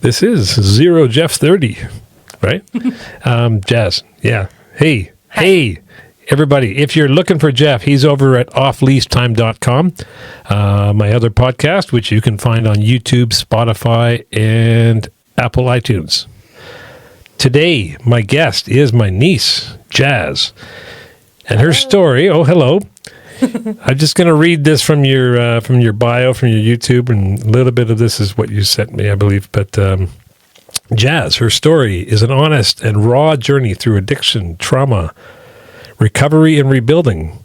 This is Zero Jeff 30, right? Jazz, yeah. Hey, everybody. If you're looking for Jeff, he's over at offleasetime.com, my other podcast, which you can find on YouTube, Spotify, and Apple iTunes. Today, my guest is my niece, Jazz, and her story. Oh, hello. I'm just going to read this from your bio, from your YouTube, and a little bit of this is what you sent me, I believe. But Jazz, her story is an honest and raw journey through addiction, trauma, recovery, and rebuilding.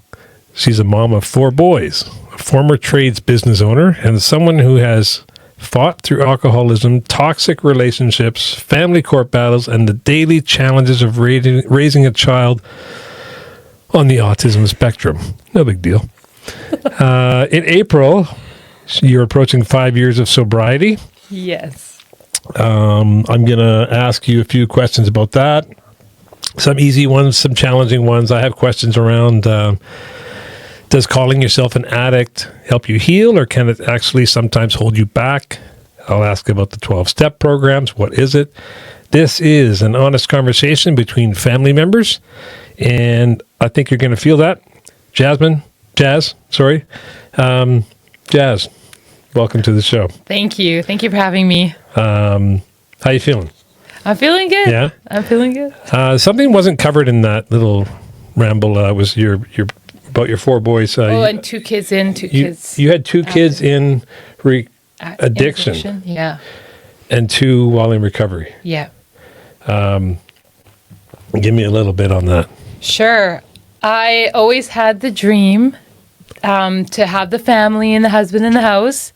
She's a mom of 4 boys, a former trades business owner, and someone who has fought through alcoholism, toxic relationships, family court battles, and the daily challenges of raising a child on the autism spectrum. No big deal. In April, you're approaching 5 years of sobriety. Yes. I'm going to ask you a few questions about that. Some easy ones, some challenging ones. I have questions around, does calling yourself an addict help you heal, or can it actually sometimes hold you back? I'll ask about the 12-step programs. What is it? This is an honest conversation between family members, and I think you're going to feel that. Jazz, welcome to the show. Thank you. Thank you for having me. How you feeling? I'm feeling good. Yeah? I'm feeling good. Something wasn't covered in that little ramble, was your about your 4 boys. And 2 kids in, 2 kids. You had 2 kids in addiction. Yeah. And 2 while in recovery. Yeah. Give me a little bit on that. Sure. I always had the dream to have the family and the husband in the house.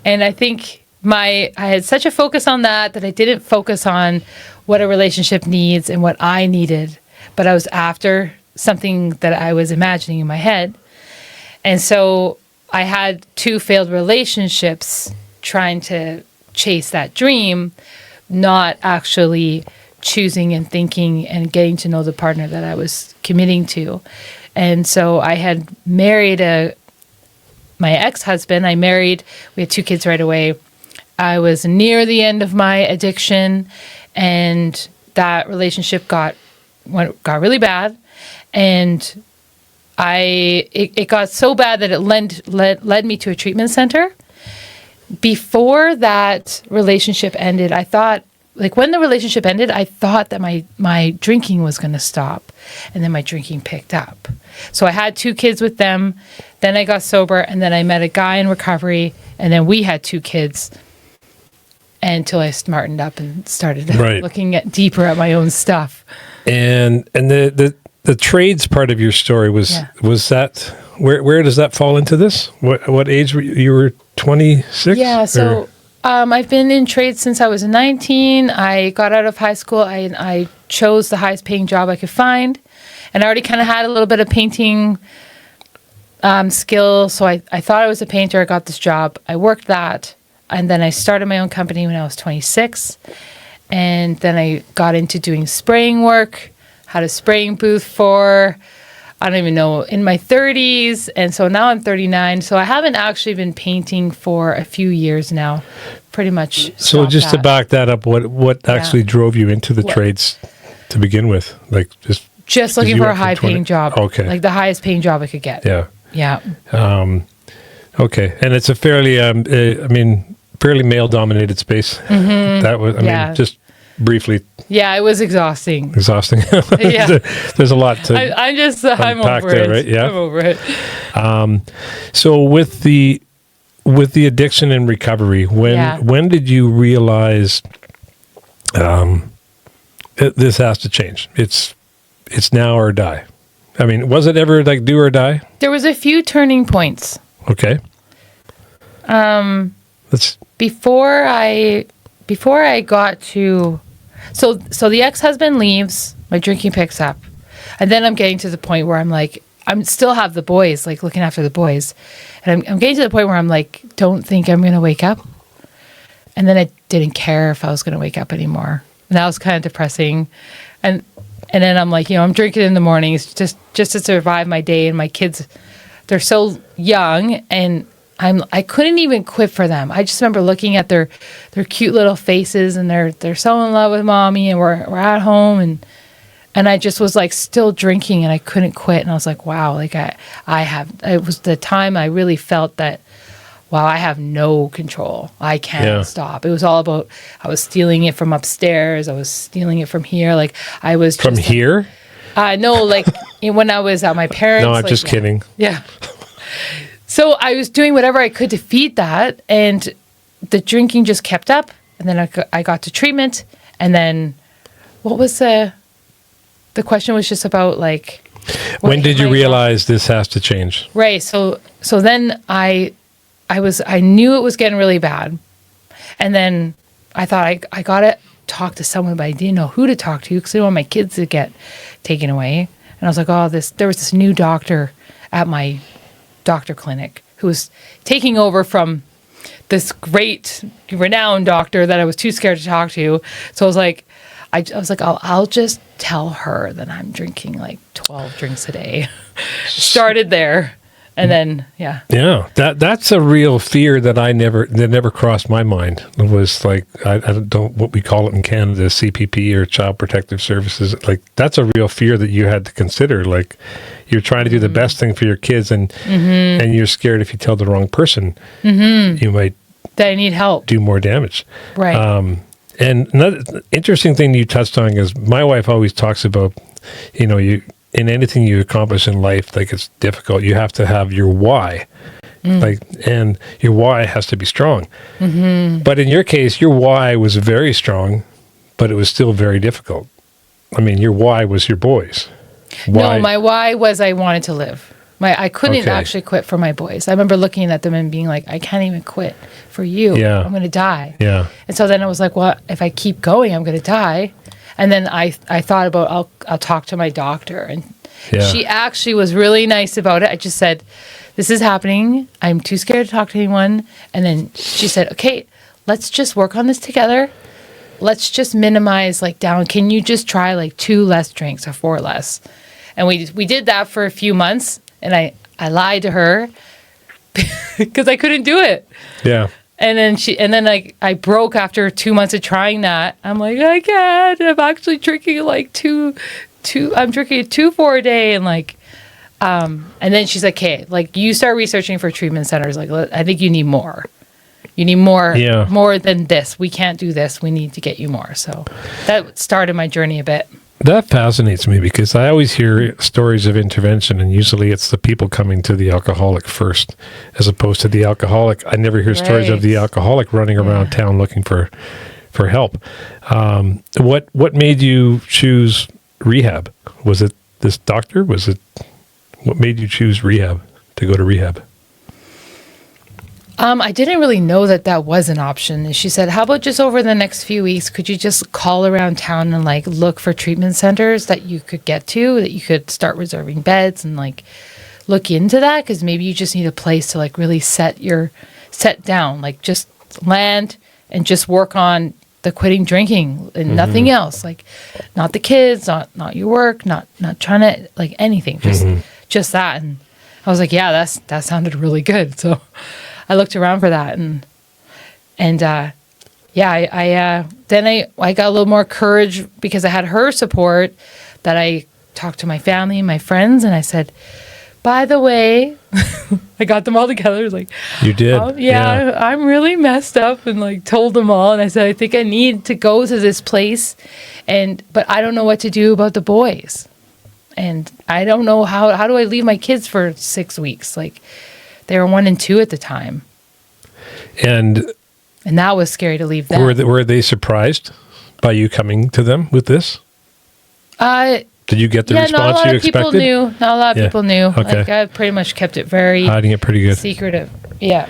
And I think I had such a focus on that I didn't focus on what a relationship needs and what I needed. But I was after something that I was imagining in my head. And so I had 2 failed relationships trying to chase that dream, not actually choosing and thinking and getting to know the partner that I was committing to. And so I had married my ex-husband. We had 2 kids right away. I was near the end of my addiction, and that relationship got really bad. And it got so bad that it led me to a treatment center. Before that relationship ended, I thought, when the relationship ended, I thought that my drinking was going to stop, and then my drinking picked up. So I had 2 kids with them, then I got sober, and then I met a guy in recovery, and then we had 2 kids until I smartened up and started looking deeper at my own stuff. And the trades part of your story was that where does that fall into this? What age were you were 26? Yeah, so I've been in trades since I was 19. I got out of high school. I chose the highest paying job I could find, and I already kind of had a little bit of painting skill. So I thought I was a painter. I got this job. I worked that, and then I started my own company when I was 26, and then I got into doing spraying work. Had a spraying booth for, I don't even know, in my 30s. And so now I'm 39. So I haven't actually been painting for a few years now. Pretty much. So just to back that up, what actually drove you into the trades to begin with? Just looking for a high paying job. Okay. Like the highest paying job I could get. Yeah. Yeah. Okay. And it's a fairly, fairly male dominated space. Mm-hmm. That was, just briefly. Yeah, it was exhausting. Yeah. There's a lot to I'm over it. Right? Yeah. I'm over it. So with the addiction and recovery, when did you realize this has to change? It's now or die. Was it ever do or die? There was a few turning points. Okay. Before I got to, so the ex-husband leaves, my drinking picks up, and then I'm getting to the point where I'm still have the boys, looking after the boys, and I'm getting to the point where I'm don't think I'm going to wake up, and then I didn't care if I was going to wake up anymore, and that was kind of depressing, and then I'm I'm drinking in the mornings just to survive my day, and my kids, they're so young, and I couldn't even quit for them. I just remember looking at their cute little faces, and they're so in love with mommy, and we're at home, and I just was like still drinking, and I couldn't quit. And I was like, wow, like it was the time I really felt that, wow, I have no control. I can't stop. It was all about, I was stealing it from upstairs. I was stealing it from here. Like I was From just, here? no, like when I was at my parents. No, I'm like, just kidding. Yeah. So I was doing whatever I could to feed that, and the drinking just kept up. And then I got to treatment, and then what was the question was just about like. When did you realize this has to change? Right. So then I knew it was getting really bad, and then I thought I gotta talk to someone, but I didn't know who to talk to because I didn't want my kids to get taken away. And I was like, there was this new doctor at my doctor clinic who was taking over from this great renowned doctor that I was too scared to talk to. So I was like, I'll just tell her that I'm drinking like 12 drinks a day. Started there. And then, yeah. Yeah, that's a real fear that that never crossed my mind. It was like, I don't know what we call it in Canada, CPP or Child Protective Services. Like, that's a real fear that you had to consider. Like, you're trying to do the best thing for your kids, and you're scared if you tell the wrong person, you might that I need help, do more damage. Right. And another interesting thing you touched on is my wife always talks about, in anything you accomplish in life, like it's difficult, you have to have your why. And your why has to be strong. But in your case, your why was very strong, but it was still very difficult. I mean, your why was your boys. Why? No, my why was I wanted to live. I couldn't actually quit for my boys. I remember looking at them and being like, I can't even quit for you. Yeah. I'm going to die. Yeah. And so then I was like, well, if I keep going, I'm going to die. And then I thought about, I'll talk to my doctor. And she actually was really nice about it. I just said, this is happening. I'm too scared to talk to anyone. And then she said, okay, let's just work on this together. Let's just minimize down. Can you just try 2 less drinks or 4 less? And we did that for a few months. And I lied to her because I couldn't do it. Yeah. And then I broke after 2 months of trying that. I'm like, I can't. I'm actually drinking I'm drinking 2 for a day, and and then she's like, okay, you start researching for treatment centers. I think you need more. You need more, more than this. We can't do this. We need to get you more. So that started my journey a bit. That fascinates me because I always hear stories of intervention, and usually it's the people coming to the alcoholic first, as opposed to the alcoholic. I never hear stories of the alcoholic running around town looking for help. What made you choose rehab? Was it this doctor? What made you choose rehab, to go to rehab? I didn't really know that was an option. And she said, how about just over the next few weeks, could you just call around town and look for treatment centers that you could get to, that you could start reserving beds and look into that? Because maybe you just need a place to really set down, just land and just work on the quitting drinking and nothing else. Not the kids, not your work, not trying to anything, just that. And I was like, yeah, that sounded really good. So I looked around for that, and then I got a little more courage because I had her support, that I talked to my family and my friends, and I said, by the way, I got them all together. You did? I'm really messed up, and told them all. And I said, I think I need to go to this place, but I don't know what to do about the boys. And I don't know how do I leave my kids for 6 weeks? They were 1 and 2 at the time. And that was scary to leave them. Were they surprised by you coming to them with this? Did you get the response you expected? Not a lot of people knew. Okay. I pretty much kept it hiding it pretty good. Secretive. Yeah.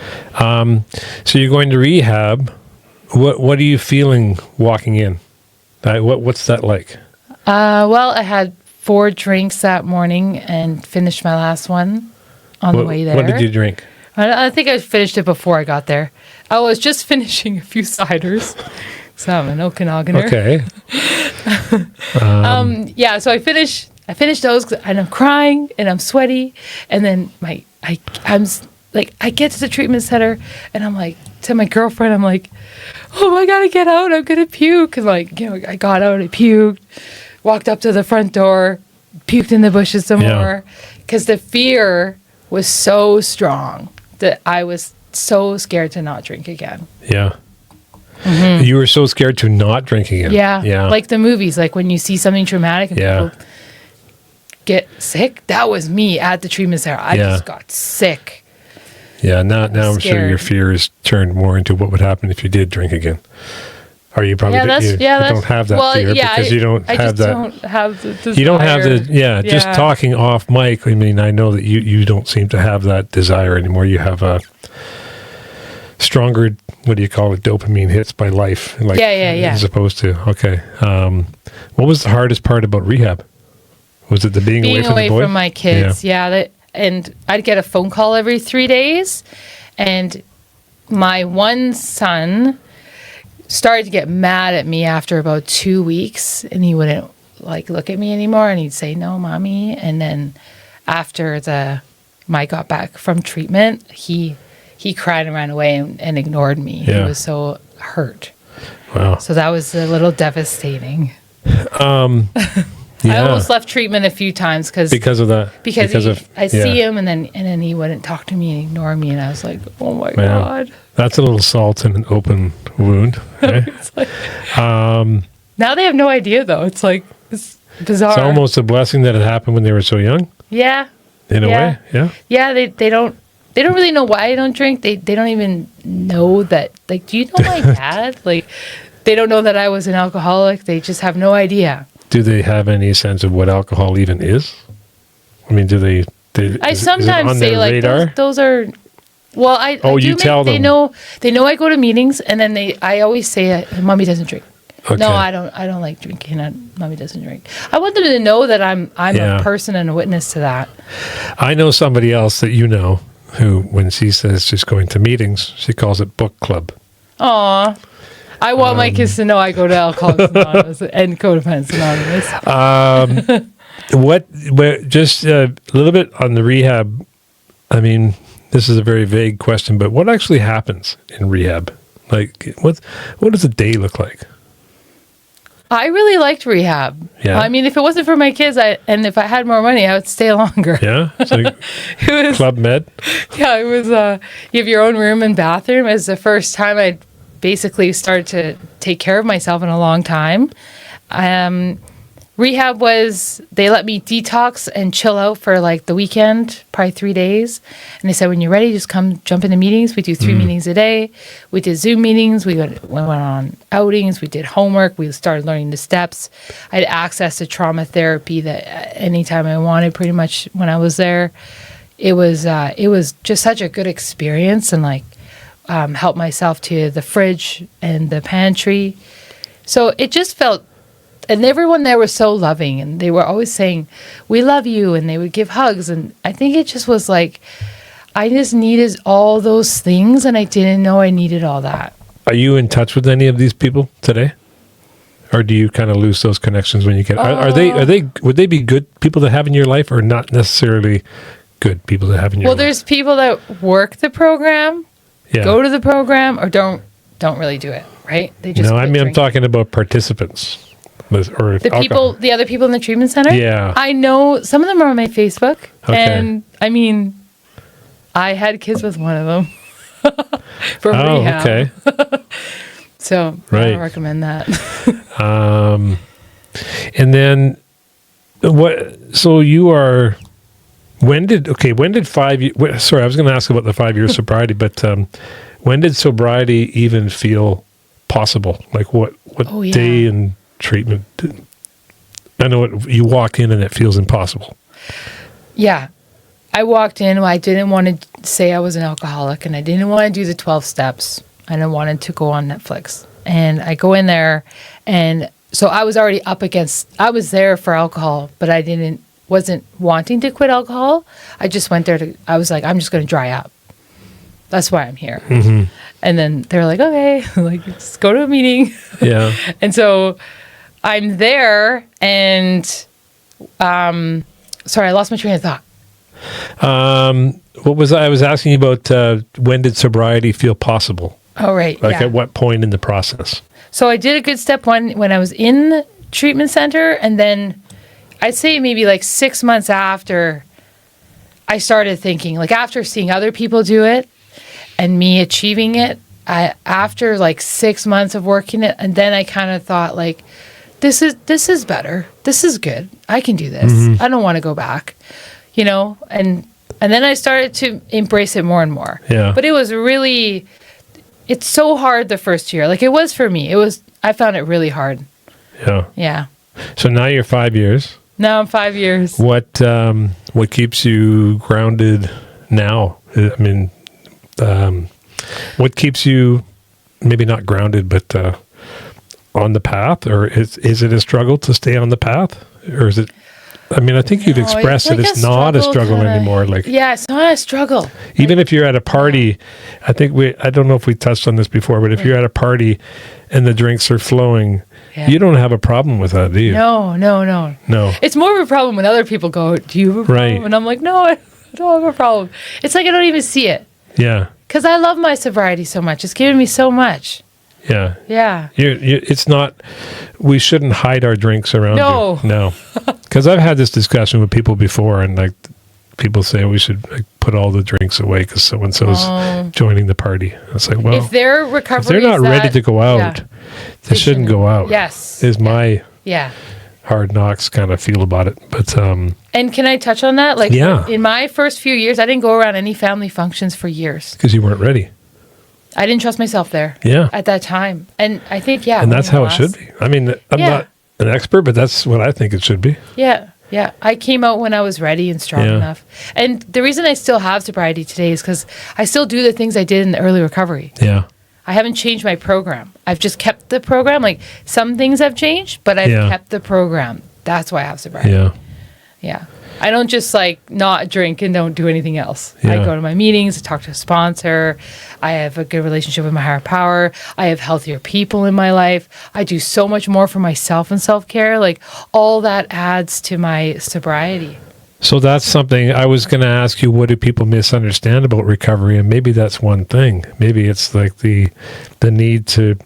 So you're going to rehab. What are you feeling walking in? What's that like? Well, I had 4 drinks that morning and finished my last one on the way there. What did you drink? I think I finished it before I got there. I was just finishing a few ciders. So I'm an Okanaganer. Okay. So I finished those, and I'm crying and I'm sweaty, and then like, I get to the treatment center and I'm like, to my girlfriend, I'm like, oh, I gotta get out. I'm gonna puke. And like, you know, I got out, I puked, walked up to the front door, puked in the bushes some more. Because the fear was so strong that I was so scared to not drink again. Yeah. Mm-hmm. You were so scared to not drink again. Yeah. Yeah. Like the movies, like when you see something traumatic and people get sick. That was me at the treatment center. I just got sick. Yeah. Now I'm sure your fears turned more into what would happen if you did drink again. Or you probably don't have that fear because you don't have that. Don't have the desire. You don't have the, just talking off mic. I mean, I know that you don't seem to have that desire anymore. You have a stronger, what do you call it, dopamine hits by life. Like, as opposed to, what was the hardest part about rehab? Was it the being away from the boy? From my kids, and I'd get a phone call every 3 days, and my one son started to get mad at me after about 2 weeks, and he wouldn't like look at me anymore, and he'd say, "No, mommy." And then after I got back from treatment, he cried and ran away and ignored me. He was so hurt. Wow. So that was a little devastating. I almost left treatment a few times because of that. Because I see him and then he wouldn't talk to me and ignore me, and I was like, oh my God. That's a little salt in an open wound. Right? It's like, now they have no idea though. It's like, it's bizarre. It's almost a blessing that it happened when they were so young. Yeah. In a way. Yeah. Yeah. They don't really know why I don't drink. They don't even know that, like, do you know my dad? Like, they don't know that I was an alcoholic. They just have no idea. Do they have any sense of what alcohol even is? I mean, I sometimes say like those are. Well, tell them. They know I go to meetings, and then I always say, "Mommy doesn't drink." Okay. No, I don't like drinking. Mommy doesn't drink. I want them to know that I'm a person and a witness to that. I know somebody else that you know who, when she says she's going to meetings, she calls it book club. Aw. I want my kids to know I go to Alcoholics Anonymous and Codependents Anonymous. Just a little bit on the rehab. I mean, this is a very vague question, but what actually happens in rehab? Like, what does a day look like? I really liked rehab. Yeah. I mean, if it wasn't for my kids, and if I had more money, I would stay longer. Yeah? So it was Club Med? Yeah, it was, you have your own room and bathroom. It was the first time I basically started to take care of myself in a long time. Rehab was, they let me detox and chill out for like the weekend, probably 3 days. And they said, when you're ready, just come jump into meetings. We do 3 meetings a day. We did Zoom meetings. We went on outings. We did homework. We started learning the steps. I had access to trauma therapy that anytime I wanted, pretty much when I was there. It was just such a good experience, and like helped myself to the fridge and the pantry. So it just felt, and everyone there was so loving, and they were always saying, "We love you," and they would give hugs. And I think it just was like, I just needed all those things, and I didn't know I needed all that. Are you in touch with any of these people today? Or do you kind of lose those connections when you get, would they be good people to have in your life, or not necessarily good people to have in your life? Well, there's people that work the program, go to the program, or don't really do it, right? They just I'm talking about participants. Or the other people in the treatment center. Yeah, I know some of them are on my Facebook, and I mean, I had kids with one of them for rehab. Okay. So I don't recommend that. And then what? So you are. When did 5 years? Sorry, I was going to ask about the 5 years sobriety, but when did sobriety even feel possible? Like what day and treatment? I know you walked in and it feels impossible. Yeah. I walked in, I didn't want to say I was an alcoholic, and I didn't want to do the 12 steps, and I wanted to go on Netflix. And I go in there, and so I was already I was there for alcohol, but I wasn't wanting to quit alcohol. I just went there I was like, I'm just going to dry up. That's why I'm here. Mm-hmm. And then they're like, okay, like, just go to a meeting. Yeah. And so I'm there, and sorry, I lost my train of thought. What was I was asking you about? When did sobriety feel possible? Oh, right. Like at what point in the process? So I did a good step one when I was in the treatment center, and then I'd say maybe like 6 months after, I started thinking, like after seeing other people do it and me achieving it, after like 6 months of working it, and then I kind of thought like, this is better. This is good. I can do this. I don't want to go back, and then I started to embrace it more and more. Yeah. But it was really, it's so hard the first year. Like it was for me. I found it really hard. Yeah. Yeah. So now you're 5 years. Now I'm 5 years. What keeps you grounded now? I mean, what keeps you maybe not grounded, but on the path? Or is it a struggle to stay on the path? Or is it? I mean, I think you've expressed that it's not a struggle anymore. Like, yeah, it's not a struggle. Even if you're at a party, I don't know if we touched on this before, but if you're at a party and the drinks are flowing, you don't have a problem with that, do you? No. It's more of a problem when other people go, do you have a problem? Right. And I'm like, no, I don't have a problem. It's like I don't even see it. Yeah. Because I love my sobriety so much. It's given me so much. Yeah. Yeah. It's not, we shouldn't hide our drinks around No. you. No. Because I've had this discussion with people before, and like people say we should put all the drinks away because so-and-so's joining the party. It's like, well, if their recovery if they're not ready to go out, they shouldn't go out. Yes. Is my Yeah. hard knocks kind of feel about it. But and can I touch on that? Like, yeah. In my first few years, I didn't go around any family functions for years. Because you weren't ready. I didn't trust myself there. Yeah. At that time. And I think, and that's how it should be. I mean, I'm not an expert, but that's what I think it should be. Yeah. Yeah. I came out when I was ready and strong enough. And the reason I still have sobriety today is because I still do the things I did in the early recovery. Yeah. I haven't changed my program. I've just kept the program. Like some things have changed, but I've kept the program. That's why I have sobriety. Yeah. Yeah. I don't just like not drink and don't do anything else. Yeah. I go to my meetings, I talk to a sponsor. I have a good relationship with my higher power. I have healthier people in my life. I do so much more for myself and self-care. Like all that adds to my sobriety. So that's something I was going to ask you. What do people misunderstand about recovery? And maybe that's one thing. Maybe it's like the need to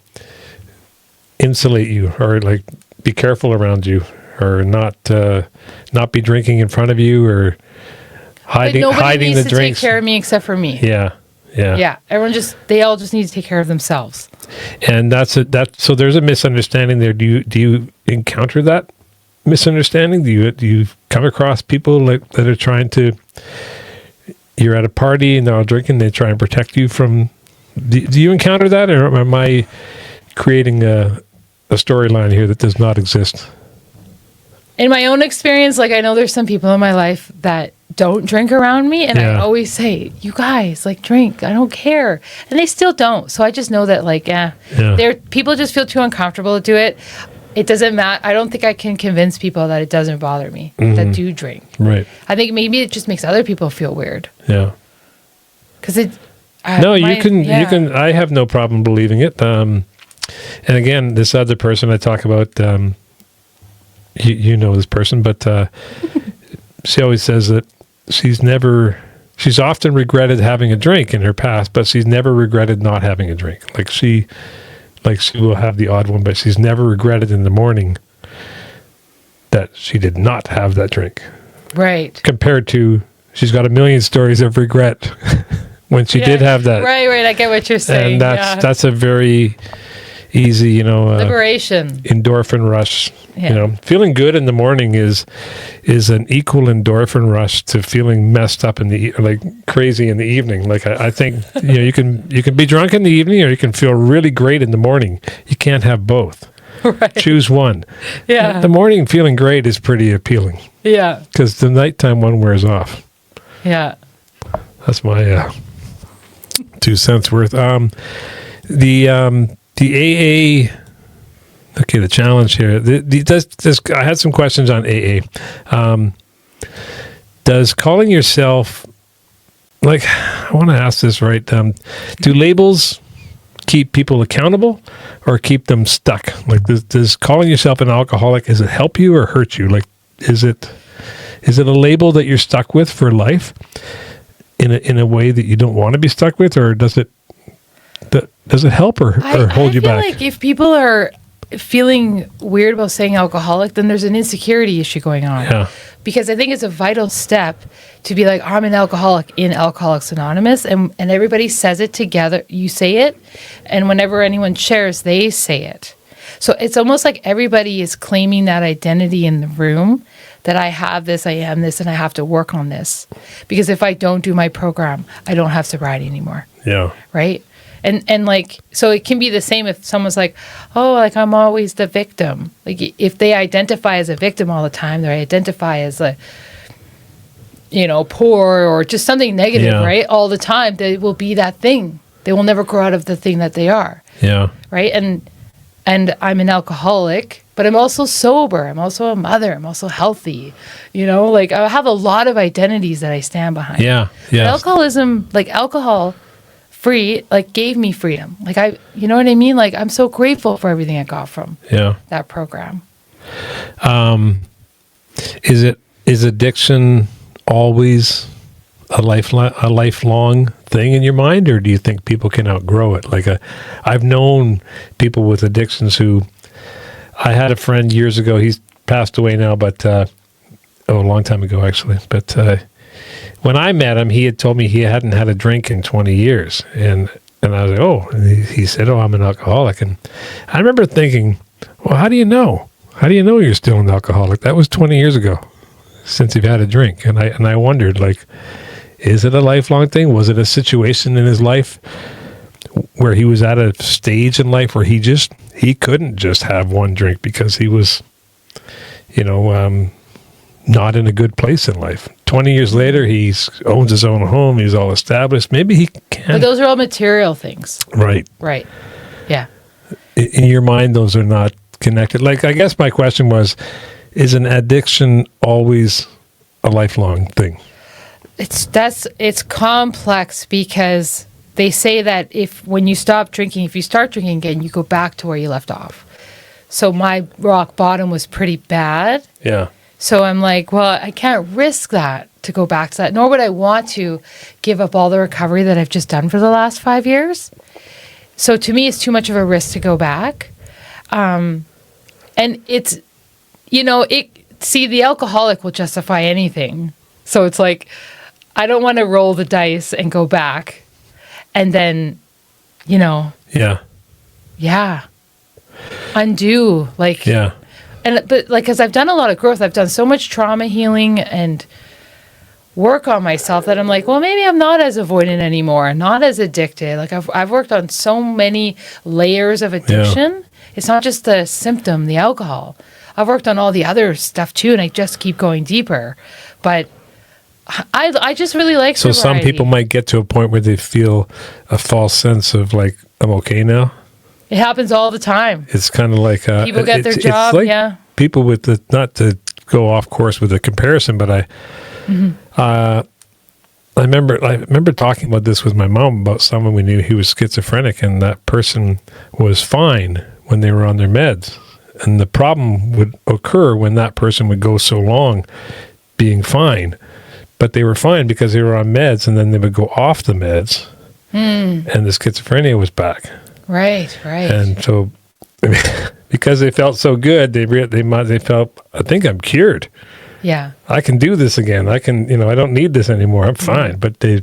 insulate you, or like be careful around you, or not be drinking in front of you, or hiding the drinks. Nobody needs to take care of me except for me. Yeah. They all just need to take care of themselves. And so there's a misunderstanding there. Do you encounter that misunderstanding? Do you come across people like that are trying to? You're at a party and they're all drinking. They try and protect you from. Do you encounter that, or am I creating a storyline here that does not exist? In my own experience, like I know there's some people in my life that don't drink around me, and I always say, "You guys, like drink. I don't care," and they still don't. So I just know that, like, people just feel too uncomfortable to do it. It doesn't matter. I don't think I can convince people that it doesn't bother me that do drink. Right. I think maybe it just makes other people feel weird. Yeah. Because it. You can. I have no problem believing it. And again, this other person I talk about. You know this person, but she always says that she's often regretted having a drink in her past, but she's never regretted not having a drink. Like she will have the odd one, but she's never regretted in the morning that she did not have that drink. Right. Compared to, she's got a million stories of regret when she did have that. Right. I get what you're saying. And that's a very easy, liberation, endorphin rush. Feeling good in the morning is an equal endorphin rush to feeling messed up like crazy in the evening. Like I think you can be drunk in the evening, or you can feel really great in the morning. You can't have both. Right. Choose one. Yeah. The morning feeling great is pretty appealing. Yeah. Because the nighttime one wears off. Yeah. That's my 2 cents worth. The AA, okay, the challenge here. I had some questions on AA. Does calling yourself, like, I want to ask this right, do labels keep people accountable or keep them stuck? Like, does calling yourself an alcoholic, does it help you or hurt you? Like, is it Is it a label that you're stuck with for life in a way that you don't want to be stuck with, or does it help or hold you back? I feel like if people are feeling weird about saying alcoholic, then there's an insecurity issue going on. Yeah. Because I think it's a vital step to be like, I'm an alcoholic in Alcoholics Anonymous, and everybody says it together. You say it, and whenever anyone shares, they say it. So it's almost like everybody is claiming that identity in the room, that I have this, I am this, and I have to work on this. Because if I don't do my program, I don't have sobriety anymore. Yeah. Right? And like, so it can be the same if someone's like, oh, like I'm always the victim. Like if they identify as a victim all the time, they identify as a, poor or just something negative, right? All the time, they will be that thing. They will never grow out of the thing that they are. Yeah. Right? And I'm an alcoholic, but I'm also sober. I'm also a mother. I'm also healthy. Like I have a lot of identities that I stand behind. Yeah. Yeah. Alcoholism, like alcohol free, like gave me freedom. Like you know what I mean? Like I'm so grateful for everything I got from that program. Is addiction always a lifelong thing in your mind, or do you think people can outgrow it? Like I've known people with addictions who, I had a friend years ago, he's passed away now, but a long time ago actually, but when I met him, he had told me he hadn't had a drink in 20 years. And I was like, oh, and he said, oh, I'm an alcoholic. And I remember thinking, well, how do you know? How do you know you're still an alcoholic? That was 20 years ago since you've had a drink. And I wondered, like, is it a lifelong thing? Was it a situation in his life where he was at a stage in life where he couldn't just have one drink because he was, not in a good place in life. 20 years later, he owns his own home. He's all established. Maybe he can. But those are all material things. Right. Right. Yeah. In your mind, those are not connected. Like, I guess my question was, is an addiction always a lifelong thing? It's complex because they say that when you stop drinking, if you start drinking again, you go back to where you left off. So my rock bottom was pretty bad. Yeah. So I'm like, well, I can't risk that to go back to that, nor would I want to give up all the recovery that I've just done for the last 5 years. So to me, it's too much of a risk to go back. And it's, the alcoholic will justify anything. So it's like, I don't want to roll the dice and go back and then, Yeah. Yeah. Undo. Like, yeah. But because I've done a lot of growth, I've done so much trauma healing and work on myself that I'm like, well, maybe I'm not as avoidant anymore, not as addicted. Like I've worked on so many layers of addiction. Yeah. It's not just the symptom, the alcohol. I've worked on all the other stuff too, and I just keep going deeper. But I just really like So sobriety. some people might get to a point where they feel a false sense of like, I'm okay now. It happens all the time. It's kind of like people get their job. Like yeah. People with not to go off course with the comparison, but I remember talking about this with my mom about someone we knew who was schizophrenic, and that person was fine when they were on their meds, and the problem would occur when that person would go so long being fine, but they were fine because they were on meds, and then they would go off the meds, and the schizophrenia was back. Right. And so, because they felt so good, they felt, I think I'm cured. Yeah. I can do this again. I can, I don't need this anymore. I'm fine. But they,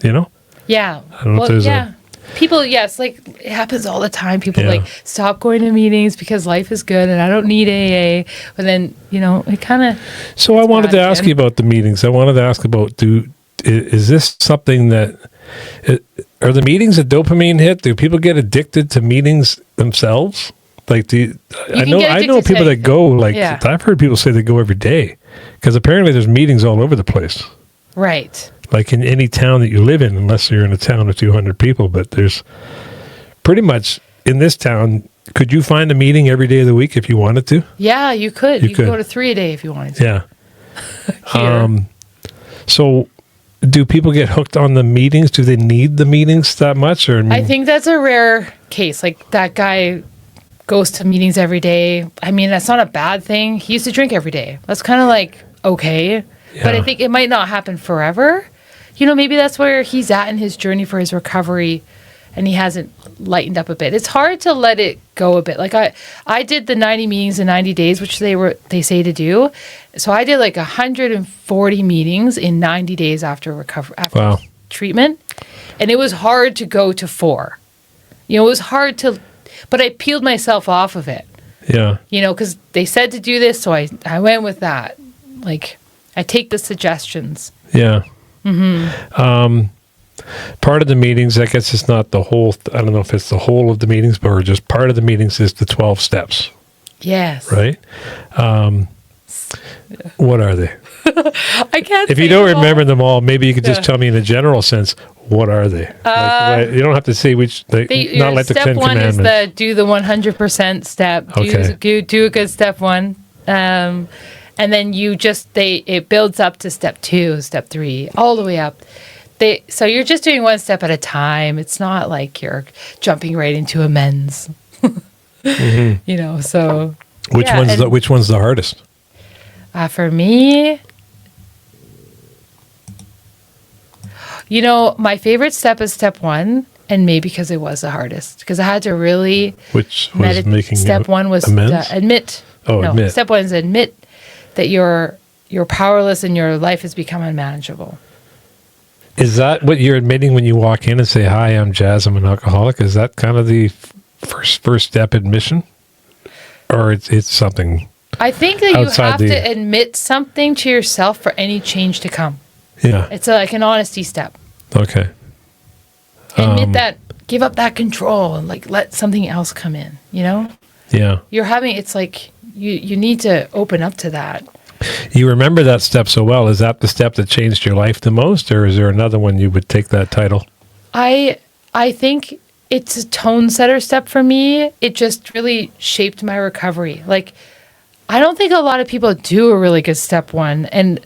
Yeah. I don't know if there's people, yes, like it happens all the time. People like stop going to meetings because life is good and I don't need AA. But then, it kind of. So I wanted to ask you about the meetings. I wanted to ask about, is this something that, are the meetings a dopamine hit? Do people get addicted to meetings themselves? Like, I know people that go, like, I've heard people say they go every day because apparently there's meetings all over the place. Right. Like in any town that you live in, unless you're in a town of 200 people, but there's pretty much in this town, could you find a meeting every day of the week if you wanted to? Yeah, you could. You could go to 3 a day if you wanted to. Yeah. So do people get hooked on the meetings? Do they need the meetings that much? Or I think that's a rare case. Like that guy goes to meetings every day. I mean, that's not a bad thing. He used to drink every day. That's kind of like okay. But I Yeah. think it might not happen forever. Maybe that's where he's at in his journey for his recovery, and he hasn't lightened up a bit. It's hard to let it go a bit. Like I did the 90 meetings in 90 days, which they say to do. So I did like 140 meetings in 90 days after Wow. treatment, and it was hard to go to 4. It was hard to, but I peeled myself off of it. Yeah. Because they said to do this, so I went with that. Like, I take the suggestions. Yeah. Part of the meetings, I guess it's not the whole, I don't know if it's the whole of the meetings, but just part of the meetings is the 12 steps, Yes. right? What are they? I can't. If you say don't them all. remember them all, maybe you could just Yeah. tell me in a general sense, what are they? You don't have to say which, not like the step 10 one is commandments. do the 100% step. Okay. Do a good step 1. And then it builds up to step 2, step 3, all the way up. So you're just doing one step at a time. It's not like you're jumping right into amends. So Which one's the hardest? for me, my favorite step is step 1, and maybe because it was the hardest, because I had to really Which was making Step 1 was amends? admit. Oh, no, admit. Step 1 is admit that you're powerless and your life has become unmanageable. Is that what you're admitting when you walk in and say, "Hi, I'm Jazz. I'm an alcoholic"? Is that kind of the first step admission, or it's something? I think that you Outside have to admit something to yourself for any change to come. Yeah. It's like an honesty step. Okay. Admit that, give up that control and like let something else come in, Yeah. it's like you need to open up to that. You remember that step so well. Is that the step that changed your life the most, or is there another one you would take that title? I think it's a tone setter step for me. It just really shaped my recovery. Like, I don't think a lot of people do a really good step 1. And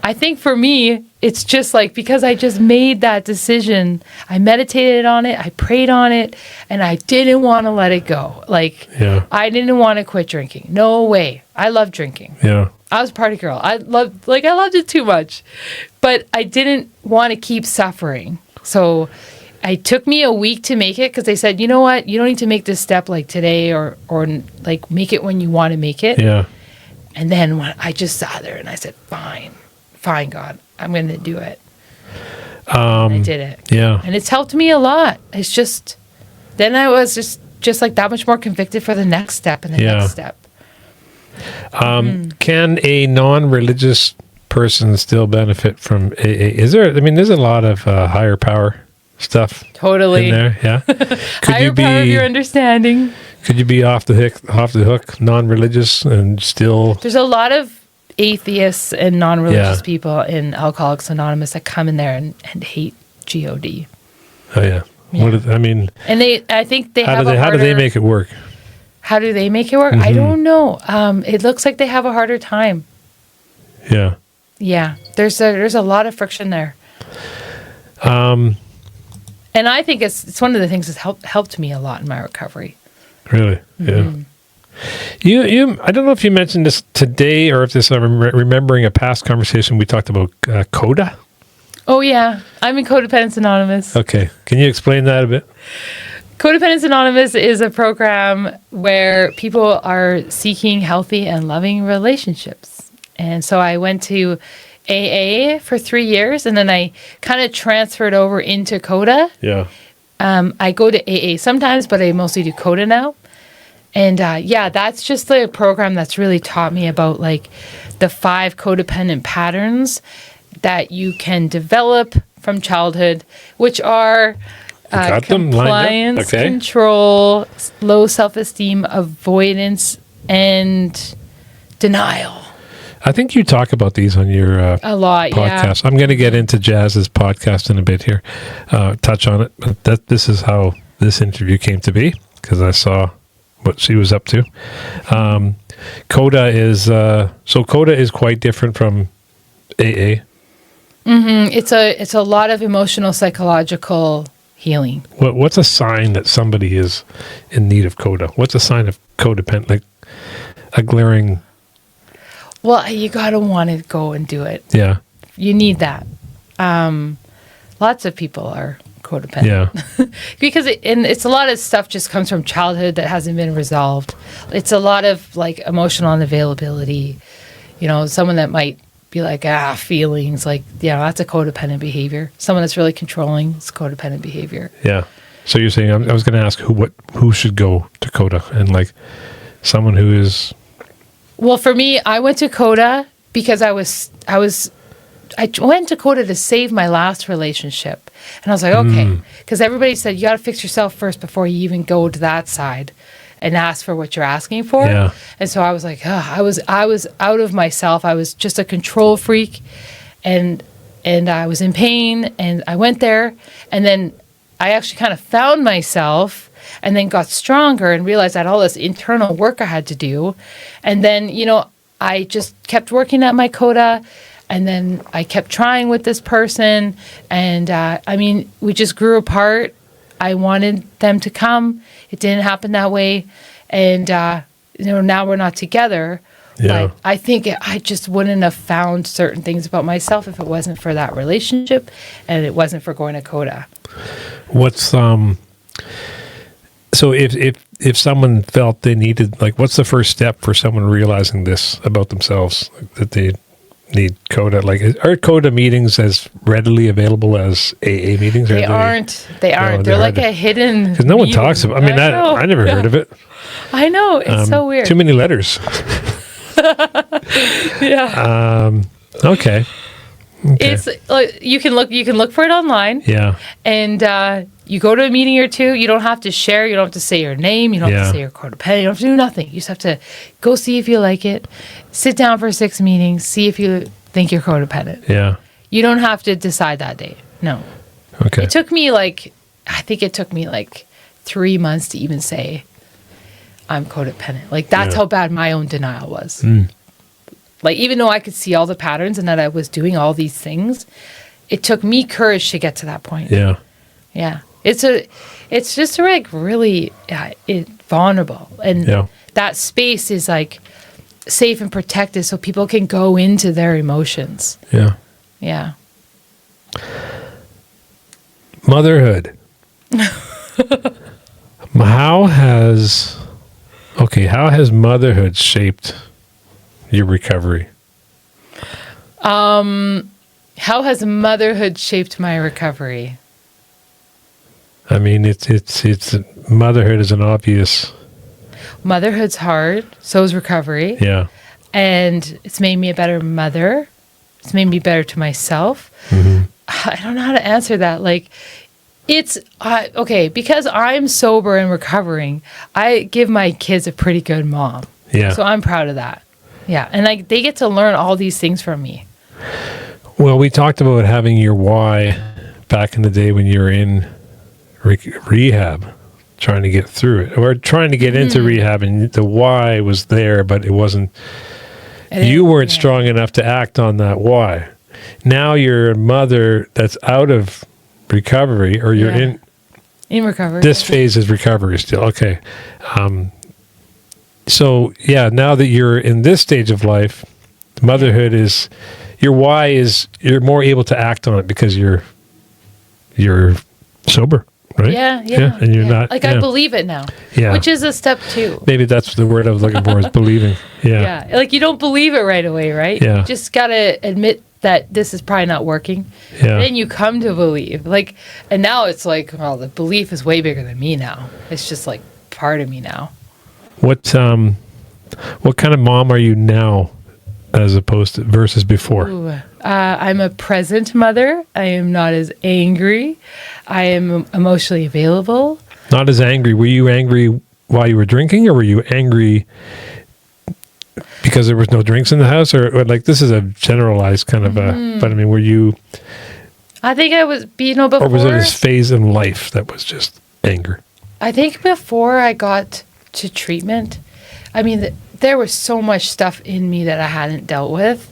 I think for me, it's just like, because I just made that decision, I meditated on it, I prayed on it, and I didn't want to let it go. Like, Yeah. I didn't want to quit drinking. No way. I love drinking. Yeah. I was a party girl. I loved it too much, but I didn't want to keep suffering. So it took me a week to make it, because they said, you know what? You don't need to make this step like today or like make it when you want to make it. Yeah. And then when I just sat there and I said, fine, God, I'm going to do it. And I did it. Yeah. And it's helped me a lot. It's just, then I was just like that much more convicted for the next step and the Yeah. next step. Can a non-religious person still benefit from AA? There's a lot of higher power stuff Totally. in there. Yeah. Higher power of your understanding. Could you be off the hook, non-religious, and still? There's a lot of atheists and non-religious Yeah. people in Alcoholics Anonymous that come in there and hate God. Oh yeah. And I think they have How do they make it work? How do they make it work? I don't know. It looks like they have a harder time. Yeah. Yeah, there's a lot of friction there. And I think it's one of the things that's helped me a lot in my recovery. Really? Yeah. You I don't know if you mentioned this today or if this I'm remembering a past conversation we talked about CODA. Oh yeah, I'm in Codependence Anonymous. Okay. Can you explain that a bit? Codependence Anonymous is a program where people are seeking healthy and loving relationships. And so I went to AA for 3 years, and then I kind of transferred over into CODA. Yeah. I go to AA sometimes, but I mostly do CODA now. And that's just the program that's really taught me about like the 5 codependent patterns that you can develop from childhood, which are Got them lined up? compliance, Okay. control, low self-esteem, avoidance, and denial. I think you talk about these on your A lot, podcast. I'm going to get into Jazz's podcast in a bit here, touch on it. But this is how this interview came to be, because I saw what she was up to. CODA is quite different from AA. It's a lot of emotional, psychological healing. What's a sign that somebody is in need of CODA? What's a sign of codependent? Like a glaring. Well, you gotta want to go and do it. Yeah. You need that. Lots of people are codependent. Yeah. Because it's a lot of stuff just comes from childhood that hasn't been resolved. It's a lot of like emotional unavailability. You know, someone that might be like, feelings, like, yeah, that's a codependent behavior. Someone that's really controlling is codependent behavior. Yeah. So you're saying, I was going to ask who should go to CODA, and like someone who is. Well, for me, I went to CODA because I went to CODA to save my last relationship. And I was like, okay, because everybody said you got to fix yourself first before you even go to that side and ask for what you're asking for. Yeah. And so I was like, I was out of myself. I was just a control freak, and I was in pain, and I went there, and then I actually kind of found myself, and then got stronger and realized I had all this internal work I had to do. And then, you know, I just kept working at my CODA, and then I kept trying with this person, and I mean, we just grew apart. I wanted them to come. It didn't happen that way. And, you know, now we're not together. Yeah. But I think I just wouldn't have found certain things about myself if it wasn't for that relationship and it wasn't for going to CODA. What's so if someone felt they needed, like, what's the first step for someone realizing this about themselves, that they need CODA? Like, are CODA meetings as readily available as AA meetings? They aren't. They're like a hidden. Because no one meeting. talks about. I mean, I never heard of it. I know, it's so weird. Too many letters. Yeah. Okay. It's like you can look for it online. Yeah. And you go to a meeting or two. You don't have to share. You don't have to say your name. You don't have to say you're codependent. You don't have to do nothing. You just have to go see if you like it. Sit down for 6 meetings. See if you think you're codependent. Yeah. You don't have to decide that day. No. Okay. It took me I think it took me 3 months to even say I'm codependent. Like, that's how bad my own denial was. Like, even though I could see all the patterns and that I was doing all these things, it took me courage to get to that point. Yeah. Yeah. It's just really vulnerable. And that space is like safe and protected so people can go into their emotions. Yeah. Yeah. Motherhood. How has motherhood shaped your recovery? How has motherhood shaped my recovery? I mean, it's motherhood is an obvious. Motherhood's hard. So is recovery. Yeah. And it's made me a better mother. It's made me better to myself. Mm-hmm. I don't know how to answer that. Like, it's okay, because I'm sober and recovering. I give my kids a pretty good mom. Yeah. So I'm proud of that. Yeah. And they get to learn all these things from me. Well, we talked about having your why back in the day when you were in rehab, trying to get through it, or trying to get into rehab, and the why was there, but it wasn't. You weren't strong enough to act on that why. Now you're a mother that's out of recovery, or you're in recovery. This phase is recovery still. Okay. So yeah, now that you're in this stage of life, motherhood is your why is you're more able to act on it because you're sober, right? Yeah. And you're not I believe it now. Yeah. Which is a step 2. Maybe that's the word I was looking for, is believing. Yeah. Yeah. Like, you don't believe it right away, right? Yeah. You just gotta admit that this is probably not working. Yeah. Then you come to believe. Like, and now it's like, well, the belief is way bigger than me now. It's just like part of me now. What kind of mom are you now as opposed to versus before? Ooh, I'm a present mother. I am not as angry. I am emotionally available. Not as angry. Were you angry while you were drinking, or were you angry because there was no drinks in the house? Or like, this is a generalized kind of but I mean, were you... I think I was, before... Or was it this phase in life that was just anger? I think before I got to treatment, I mean, there was so much stuff in me that I hadn't dealt with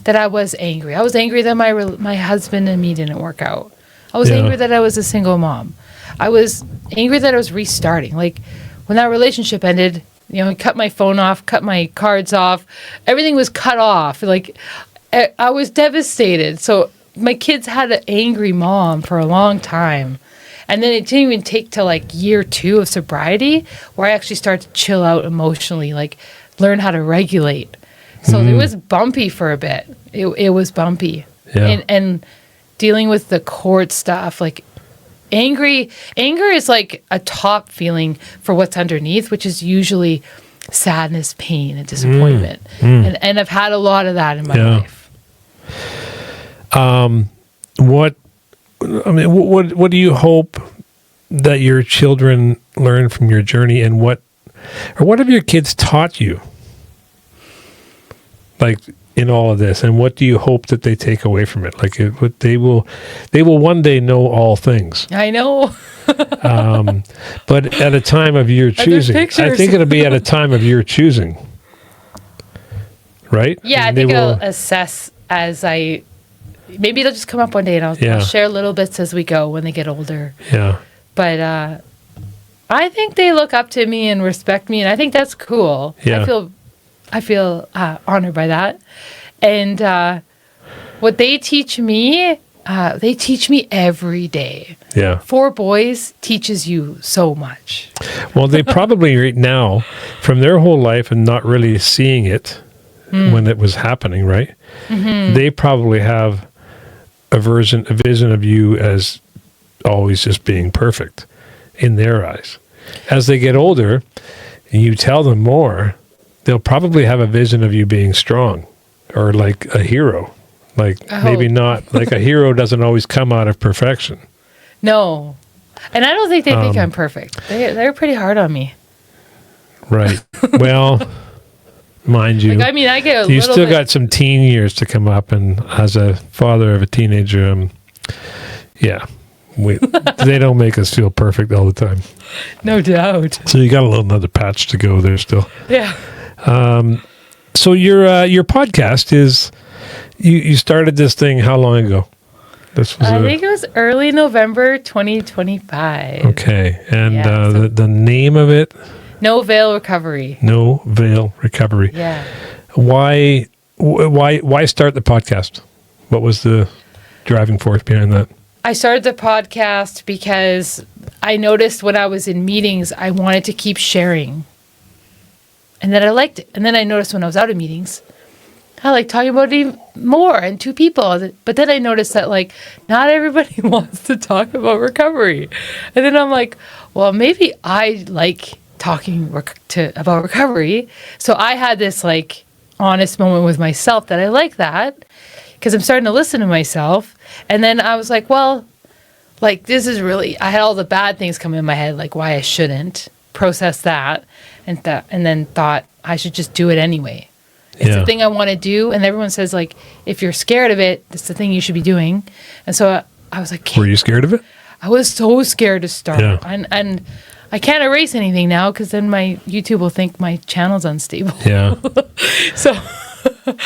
that I was angry. I was angry that my husband and me didn't work out. I was angry that I was a single mom. I was angry that I was restarting. Like, when that relationship ended, cut my phone off, cut my cards off. Everything was cut off. Like, I was devastated. So my kids had an angry mom for a long time. And then it didn't even take till like year 2 of sobriety where I actually started to chill out emotionally, like learn how to regulate. So it was bumpy for a bit. It was bumpy. Yeah. And dealing with the court stuff, like anger is like a top feeling for what's underneath, which is usually sadness, pain, and disappointment. And I've had a lot of that in my life. What do you hope that your children learn from your journey, and what have your kids taught you, like in all of this, and what do you hope that they take away from it? Like they will one day know all things. I know. But at a time of your choosing, I think it'll be at a time of your choosing, right? Yeah, I think I'll assess as maybe it'll just come up one day, and I'll share little bits as we go when they get older. Yeah. But I think they look up to me and respect me, and I think that's cool. Yeah. I feel honored by that. And what they teach me every day. Yeah. 4 boys teaches you so much. Well, they probably right now, from their whole life and not really seeing it when it was happening, right? Mm-hmm. They probably have a vision of you as always just being perfect in their eyes. As they get older and you tell them more, they'll probably have a vision of you being strong or like a hero. Like maybe not, like a hero doesn't always come out of perfection. No. And I don't think they think I'm perfect. They're pretty hard on me. Right. Well, mind you, like, I mean, I get you still got some teen years to come up, and as a father of a teenager, they don't make us feel perfect all the time. No doubt. So you got a little another patch to go there still. Yeah. So your podcast is, you started this thing how long ago? I think it was early November 2025. Okay, and the name of it? No Veil Recovery. No Veil Recovery. Yeah. Why start the podcast? What was the driving force behind that? I started the podcast because I noticed when I was in meetings, I wanted to keep sharing. And then I liked it. And then I noticed when I was out of meetings, I like talking about it even more and 2 people. But then I noticed that like not everybody wants to talk about recovery. And then I'm like, well, maybe I like talking about recovery. So I had this like honest moment with myself that I like that because I'm starting to listen to myself. And then I was like, well, like this is really, I had all the bad things come in my head, like why I shouldn't process that. And then thought I should just do it anyway. It's the thing I want to do. And everyone says, like, if you're scared of it, it's the thing you should be doing. And so I was like... Were you scared of it? I was so scared to start. Yeah. And I can't erase anything now because then my YouTube will think my channel's unstable. Yeah. So...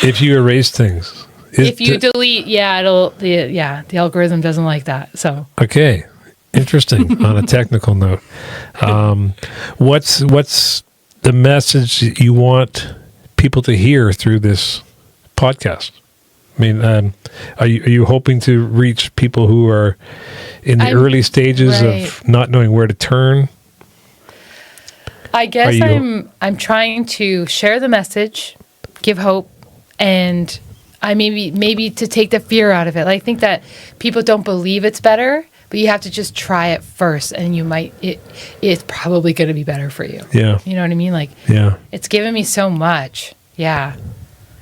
if you erase things... If you delete, the algorithm doesn't like that. So... Okay. Interesting. On a technical note. What's the message you want people to hear through this podcast? I mean, are you hoping to reach people who are in the early stages of not knowing where to turn? I guess I'm trying to share the message, give hope, and I maybe to take the fear out of it. I think that people don't believe it's better, but you have to just try it first, and it's probably going to be better for you. Yeah. You know what I mean? Like, it's given me so much. Yeah.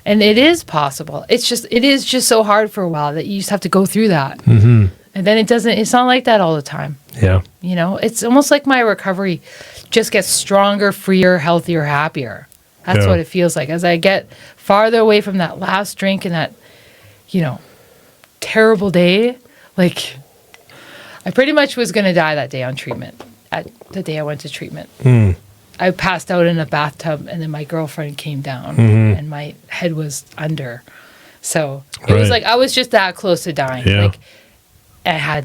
And it is possible. It is just so hard for a while that you just have to go through that. Mm-hmm. And then it's not like that all the time. Yeah. You know, it's almost like my recovery just gets stronger, freer, healthier, happier. That's what it feels like. As I get farther away from that last drink and that, terrible day, like... I pretty much was going to die that day on treatment, the day I went to treatment. Mm. I passed out in a bathtub, and then my girlfriend came down, and my head was under. So it was like I was just that close to dying. Yeah. Like I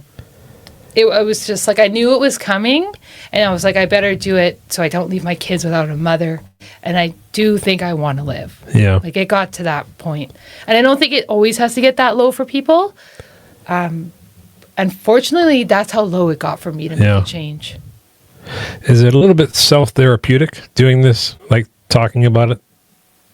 was just like, I knew it was coming, And I was like, I better do it so I don't leave my kids without a mother. And I do think I want to live. Yeah. Like it got to that point. And I don't think it always has to get that low for people. Unfortunately, that's how low it got for me to make a change. Is it a little bit self-therapeutic doing this, like talking about it,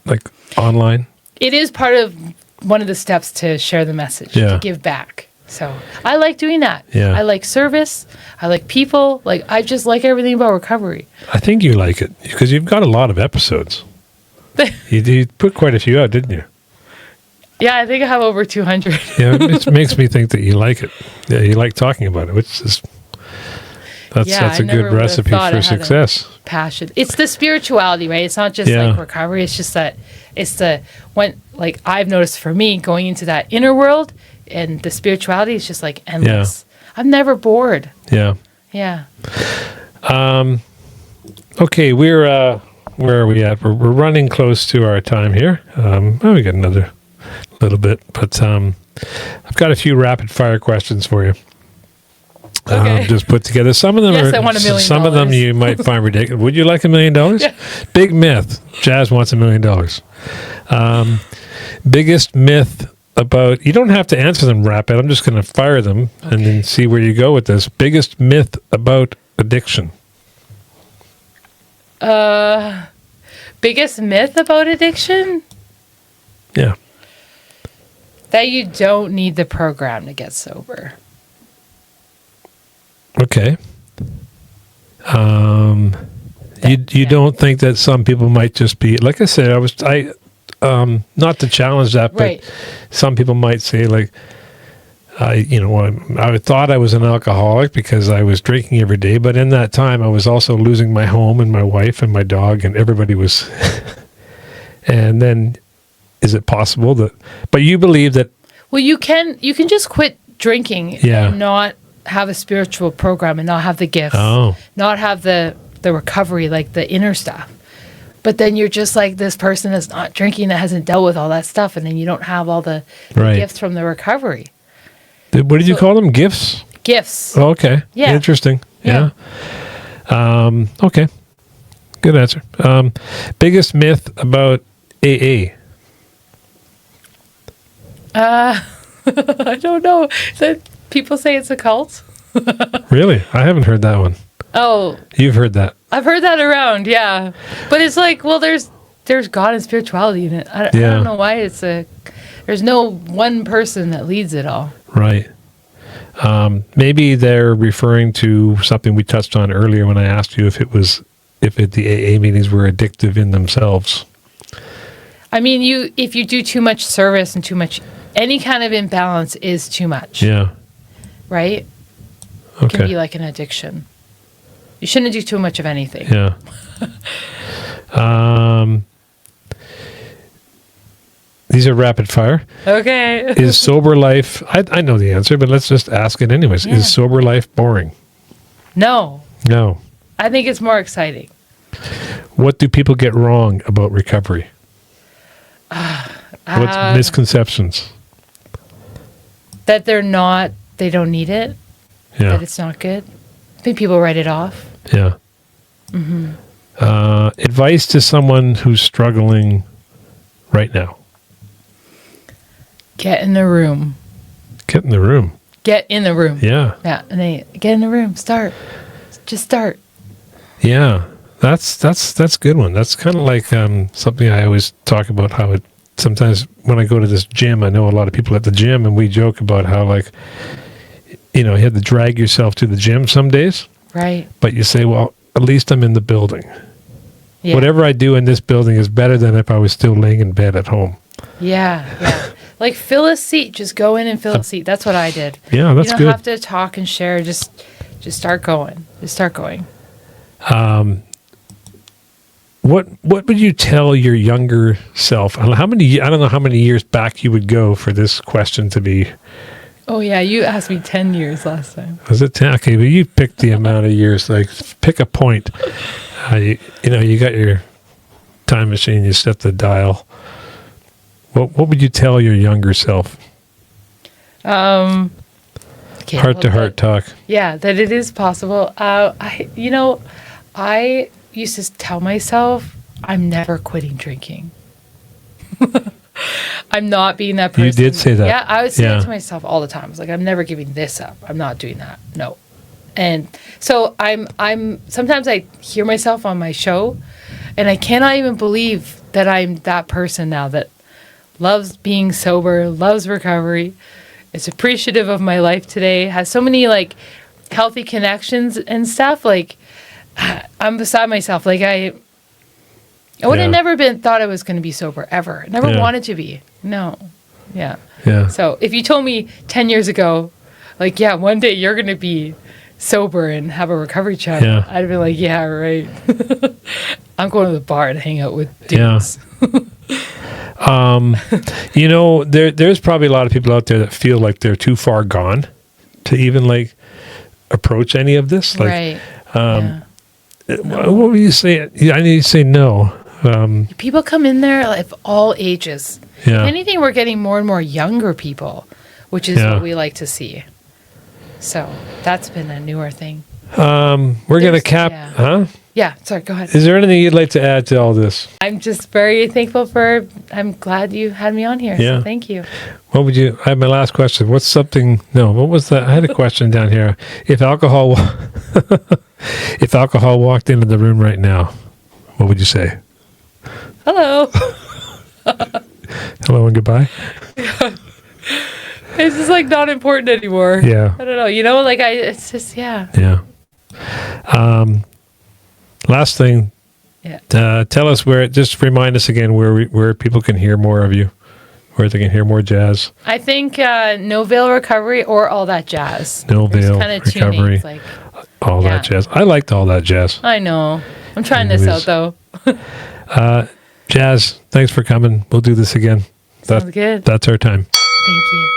like online? It is part of one of the steps to share the message, to give back. So I like doing that. Yeah. I like service. I like people. Like I just like everything about recovery. I think you like it because you've got a lot of episodes. You put quite a few out, didn't you? Yeah, I think I have over 200. Yeah, it makes me think that you like it. Yeah, you like talking about it, which is that's a good recipe for success. Passion. It's the spirituality, right? It's not just like recovery. It's just that like I've noticed for me going into that inner world and the spirituality is just like endless. Yeah. I'm never bored. Yeah. Yeah. Okay, where are we at? We're running close to our time here. We got another little bit, but I've got a few rapid fire questions for you. Okay. Just put together. Some of them I want $1 million. Some of them you might find ridiculous. Would you like $1 million? Yeah. Big myth. Jazz wants $1 million. Biggest myth about, you don't have to answer them rapid. I'm just going to fire them and then see where you go with this. Biggest myth about addiction. Biggest myth about addiction? Yeah. That you don't need the program to get sober. Okay. You don't think that some people might just be, like I said, not to challenge that, but some people might say like, I thought I was an alcoholic because I was drinking every day, but in that time I was also losing my home and my wife and my dog and everybody was, and then is it possible that, but you believe that? Well, you can just quit drinking and not have a spiritual program and not have the gifts, not have the recovery, like the inner stuff. But then you're just like this person that's not drinking, that hasn't dealt with all that stuff, and then you don't have all the gifts from the recovery. What did you call them? Gifts? Gifts. Oh, okay. Yeah. Interesting. Yeah. Okay. Good answer. Biggest myth about AA? I don't know. People say it's a cult. Really? I haven't heard that one. Oh. You've heard that. I've heard that around, yeah. But it's like, well, there's God and spirituality in it. I don't know why there's no one person that leads it all. Right. Maybe they're referring to something we touched on earlier when I asked you if the AA meetings were addictive in themselves. I mean, if you do too much service and too much, any kind of imbalance is too much. Yeah. Right? Okay. It can be like an addiction. You shouldn't do too much of anything. Yeah. These are rapid fire. Okay. Is sober life, I know the answer, but let's just ask it anyways. Yeah. Is sober life boring? No. No. I think it's more exciting. What do people get wrong about recovery? What's misconceptions? That they don't need it. Yeah. That it's not good. I think people write it off. Yeah. Mm-hmm. Advice to someone who's struggling right now. Get in the room. Get in the room. Get in the room. Yeah. Yeah. And they get in the room. Start. Just start. Yeah. That's a good one. That's kind of like something I always talk about, how sometimes when I go to this gym, I know a lot of people at the gym, and we joke about how, like, you have to drag yourself to the gym some days. Right. But you say, well, at least I'm in the building. Yeah. Whatever I do in this building is better than if I was still laying in bed at home. Yeah. Yeah. Like, fill a seat. Just go in and fill a seat. That's what I did. Yeah, that's good. You don't have to talk and share. Just start going. Just start going. What would you tell your younger self? I don't know how many years back you would go for this question to be. Oh yeah, you asked me 10 years last time. Was it 10? Okay, but you picked the amount of years. Like, pick a point. You got your time machine. You set the dial. What would you tell your younger self? Get Caleb, Heart to heart talk. Yeah, that it is possible. I used to tell myself I'm never quitting drinking. I'm not being that person. You did say that. Yeah, I would say Yeah. it to myself all the time. I was like, I'm never giving this up. I'm not doing that. No. And so I'm sometimes I hear myself on my show and I cannot even believe that I'm that person now that loves being sober, loves recovery, is appreciative of my life today, has so many like healthy connections and stuff. Like I'm beside myself. Like I would have never thought I was going to be sober ever. Never wanted to be. No. Yeah. Yeah. So if you told me 10 years ago, like, yeah, one day you're going to be sober and have a recovery chat, I'd be like, yeah, right. I'm going to the bar to hang out with dudes. There's probably a lot of people out there that feel like they're too far gone to even like approach any of this. Like, Right. what would you say? Yeah, I need to say no. People come in there of all ages. Yeah. If anything, we're getting more and more younger people, which is what we like to see. So that's been a newer thing. We're going to cap, huh? Yeah, sorry, go ahead. Is there anything you'd like to add to all this? I'm just very thankful I'm glad you had me on here. Yeah. So thank you. What would you, I have my last question. What was that? I had a question down here. If alcohol walked into the room right now, what would you say? Hello. Hello and goodbye. It's just like not important anymore. Yeah. I don't know. It's just, Yeah. Last thing. Yeah. Tell us just remind us again where people can hear more of you, where they can hear more jazz. I think No Veil Recovery or All That Jazz. No Veil Recovery. It's like, all that jazz. I liked All That Jazz. I know. I'm trying this out though. Jazz, thanks for coming. We'll do this again. Sounds good. That's our time. Thank you.